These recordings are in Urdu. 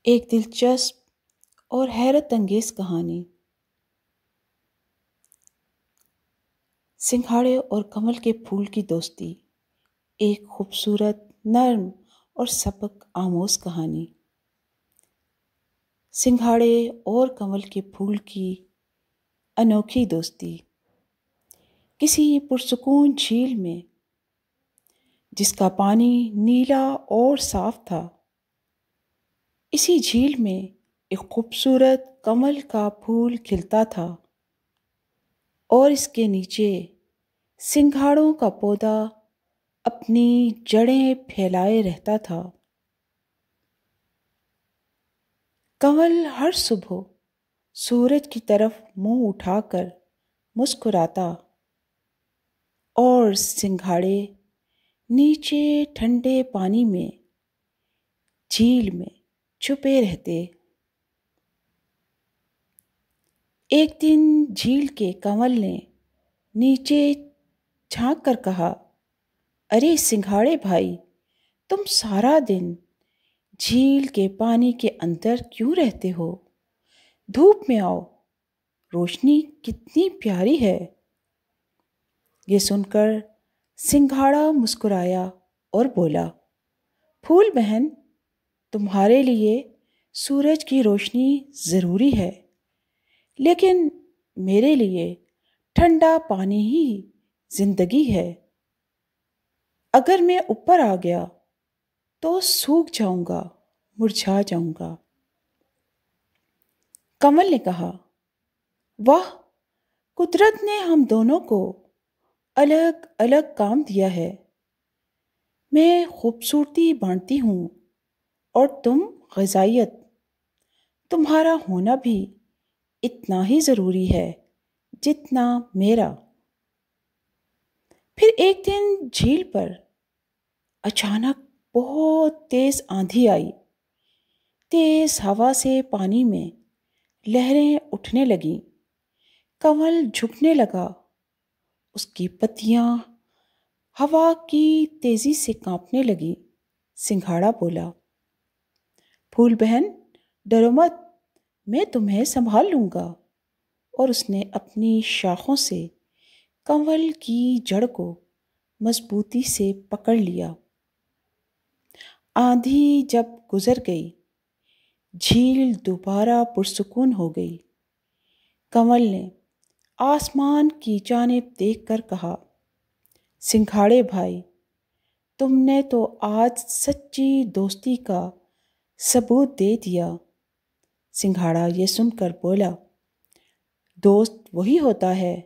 ایک دلچسپ اور حیرت انگیز کہانی۔ سنگھاڑے اور کمل کے پھول کی دوستی، ایک خوبصورت، نرم اور سبق آموز کہانی۔ سنگھاڑے اور کمل کے پھول کی انوکھی دوستی۔ کسی پرسکون جھیل میں، جس کا پانی نیلا اور صاف تھا، اسی جھیل میں ایک خوبصورت کمل کا پھول کھلتا تھا اور اس کے نیچے سنگھاڑوں کا پودا اپنی جڑیں پھیلائے رہتا تھا۔ کمل ہر صبح سورج کی طرف منہ اٹھا کر مسکراتا اور سنگھاڑے نیچے ٹھنڈے پانی میں، جھیل میں چھپے رہتے۔ ایک دن جھیل کے کمل نے نیچے جھانک کر کہا، ارے سنگھاڑے بھائی، تم سارا دن جھیل کے پانی کے اندر کیوں رہتے ہو؟ دھوپ میں آؤ، روشنی کتنی پیاری ہے۔ یہ سن کر سنگھاڑا مسکرایا اور بولا، پھول بہن، تمہارے لیے سورج کی روشنی ضروری ہے، لیکن میرے لیے ٹھنڈا پانی ہی زندگی ہے۔ اگر میں اوپر آ گیا تو سوکھ جاؤں گا، مرجھا جاؤں گا۔ کمل نے کہا، واہ، قدرت نے ہم دونوں کو الگ الگ کام دیا ہے۔ میں خوبصورتی بانٹتی ہوں اور تم غذائیت۔ تمہارا ہونا بھی اتنا ہی ضروری ہے جتنا میرا۔ پھر ایک دن جھیل پر اچانک بہت تیز آندھی آئی۔ تیز ہوا سے پانی میں لہریں اٹھنے لگیں۔ کمل جھکنے لگا، اس کی پتیاں ہوا کی تیزی سے کانپنے لگیں۔ سنگھاڑا بولا، پھول بہن، ڈرو مت، میں تمہیں سنبھال لوں گا۔ اور اس نے اپنی شاخوں سے کمل کی جڑ کو مضبوطی سے پکڑ لیا۔ آندھی جب گزر گئی، جھیل دوبارہ پرسکون ہو گئی۔ کمل نے آسمان کی جانب دیکھ کر کہا، سنگھاڑے بھائی، تم نے تو آج سچی دوستی کا ثبوت دے دیا۔ سنگھاڑا یہ سن کر بولا، دوست وہی ہوتا ہے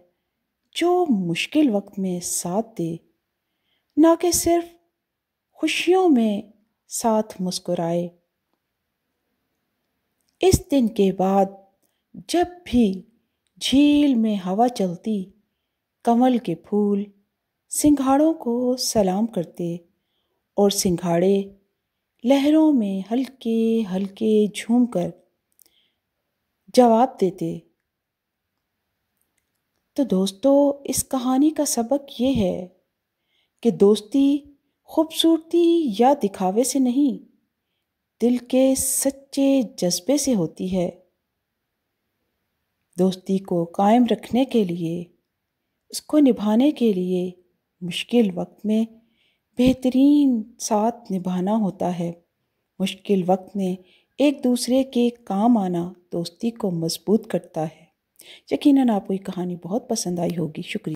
جو مشکل وقت میں ساتھ دے، نہ کہ صرف خوشیوں میں ساتھ مسکرائے۔ اس دن کے بعد جب بھی جھیل میں ہوا چلتی، کمل کے پھول سنگھاڑوں کو سلام کرتے اور سنگھاڑے لہروں میں ہلکے ہلکے جھوم کر جواب دیتے۔ تو دوستو، اس کہانی کا سبق یہ ہے کہ دوستی خوبصورتی یا دکھاوے سے نہیں، دل کے سچے جذبے سے ہوتی ہے۔ دوستی کو قائم رکھنے کے لیے، اس کو نبھانے کے لیے مشکل وقت میں بہترین ساتھ نبھانا ہوتا ہے۔ مشکل وقت میں ایک دوسرے کے کام آنا دوستی کو مضبوط کرتا ہے۔ یقیناً آپ کو یہ کہانی بہت پسند آئی ہوگی۔ شکریہ۔